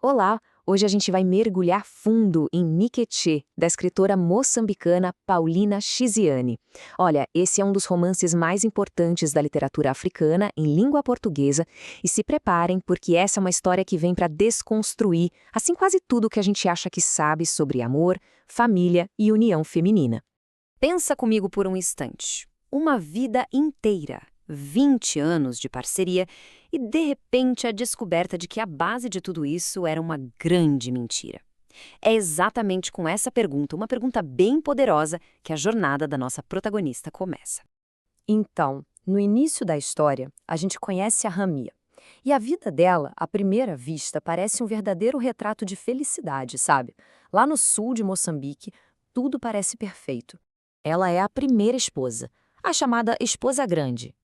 Olá! Hoje a gente vai mergulhar fundo em Niquetê, da escritora moçambicana Paulina Chiziane. Olha, esse é um dos romances mais importantes da literatura africana em língua portuguesa e se preparem porque essa é uma história que vem para desconstruir, assim quase tudo que a gente acha que sabe sobre amor, família e união feminina. Pensa comigo por um instante. Uma vida inteira, 20 anos de parceria e, de repente, a descoberta de que a base de tudo isso era uma grande mentira. É exatamente com essa pergunta, uma pergunta bem poderosa, que a jornada da nossa protagonista começa. Então, no início da história, a gente conhece a Ramia. E a vida dela, à primeira vista, parece um verdadeiro retrato de felicidade, sabe? Lá no sul de Moçambique, tudo parece perfeito. Ela é a primeira esposa, a chamada esposa grande.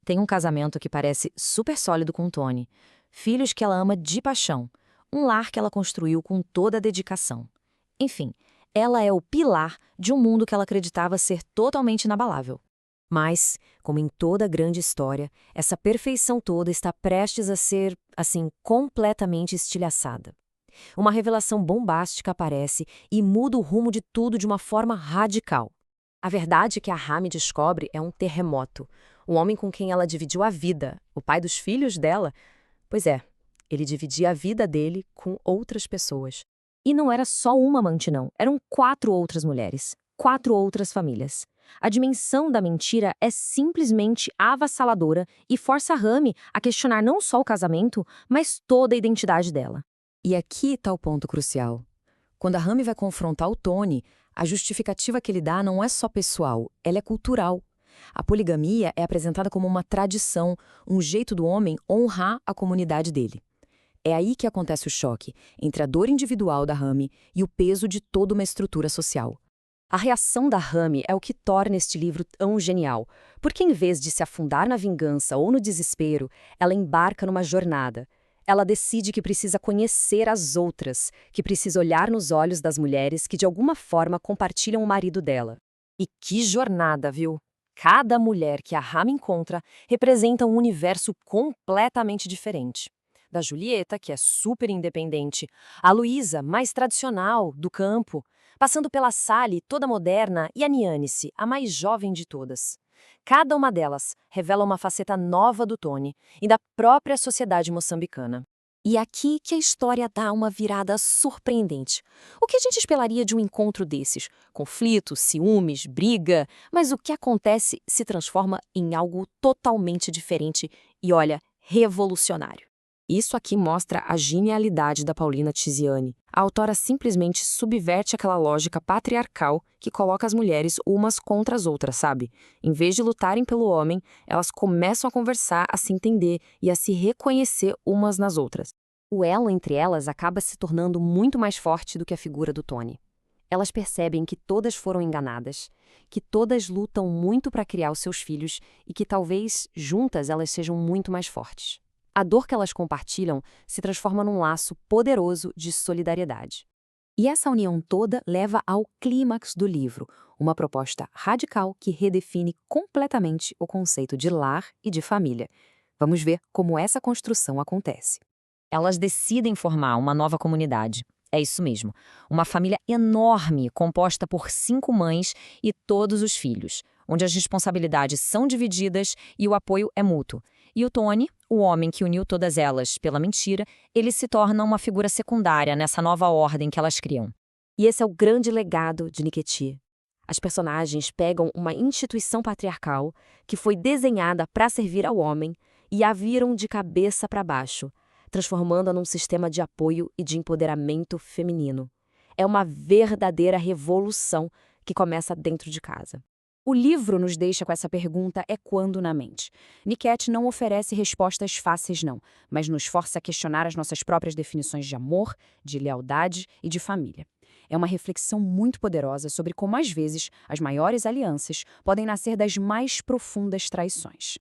Tem um casamento que parece super sólido com Tony, filhos que ela ama de paixão, um lar que ela construiu com toda a dedicação. Enfim, ela é o pilar de um mundo que ela acreditava ser totalmente inabalável. Mas, como em toda grande história, essa perfeição toda está prestes a ser, assim, completamente estilhaçada. Uma revelação bombástica aparece e muda o rumo de tudo de uma forma radical. A verdade que a Rami descobre é um terremoto. O homem com quem ela dividiu a vida, o pai dos filhos dela, pois é, ele dividia a vida dele com outras pessoas. E não era só uma amante, não. Eram 4 outras mulheres, 4 outras famílias. A dimensão da mentira é simplesmente avassaladora e força a Rami a questionar não só o casamento, mas toda a identidade dela. E aqui está o ponto crucial. Quando a Rami vai confrontar o Tony, a justificativa que ele dá não é só pessoal, ela é cultural. A poligamia é apresentada como uma tradição, um jeito do homem honrar a comunidade dele. É aí que acontece o choque entre a dor individual da Rami e o peso de toda uma estrutura social. A reação da Rami é o que torna este livro tão genial, porque em vez de se afundar na vingança ou no desespero, ela embarca numa jornada. Ela decide que precisa conhecer as outras, que precisa olhar nos olhos das mulheres que de alguma forma compartilham o marido dela. E que jornada, viu? Cada mulher que a Rami encontra representa um universo completamente diferente. Da Julieta, que é super independente, a Luísa, mais tradicional, do campo, passando pela Sally, toda moderna, e a Nianice, a mais jovem de todas. Cada uma delas revela uma faceta nova do Tony e da própria sociedade moçambicana. E é aqui que a história dá uma virada surpreendente. O que a gente esperaria de um encontro desses? Conflito, ciúmes, briga, mas o que acontece se transforma em algo totalmente diferente e, olha, revolucionário. Isso aqui mostra a genialidade da Paulina Chiziane. A autora simplesmente subverte aquela lógica patriarcal que coloca as mulheres umas contra as outras, sabe? Em vez de lutarem pelo homem, elas começam a conversar, a se entender e a se reconhecer umas nas outras. O elo entre elas acaba se tornando muito mais forte do que a figura do Tony. Elas percebem que todas foram enganadas, que todas lutam muito para criar os seus filhos e que talvez juntas elas sejam muito mais fortes. A dor que elas compartilham se transforma num laço poderoso de solidariedade. E essa união toda leva ao clímax do livro, uma proposta radical que redefine completamente o conceito de lar e de família. Vamos ver como essa construção acontece. Elas decidem formar uma nova comunidade. É isso mesmo, uma família enorme composta por 5 mães e todos os filhos, onde as responsabilidades são divididas e o apoio é mútuo. E o Tony, o homem que uniu todas elas pela mentira, ele se torna uma figura secundária nessa nova ordem que elas criam. E esse é o grande legado de Niquetê. As personagens pegam uma instituição patriarcal que foi desenhada para servir ao homem e a viram de cabeça para baixo, transformando-a num sistema de apoio e de empoderamento feminino. É uma verdadeira revolução que começa dentro de casa. O livro nos deixa com essa pergunta ecoando na mente. Niquetê não oferece respostas fáceis, não, mas nos força a questionar as nossas próprias definições de amor, de lealdade e de família. É uma reflexão muito poderosa sobre como, às vezes, as maiores alianças podem nascer das mais profundas traições.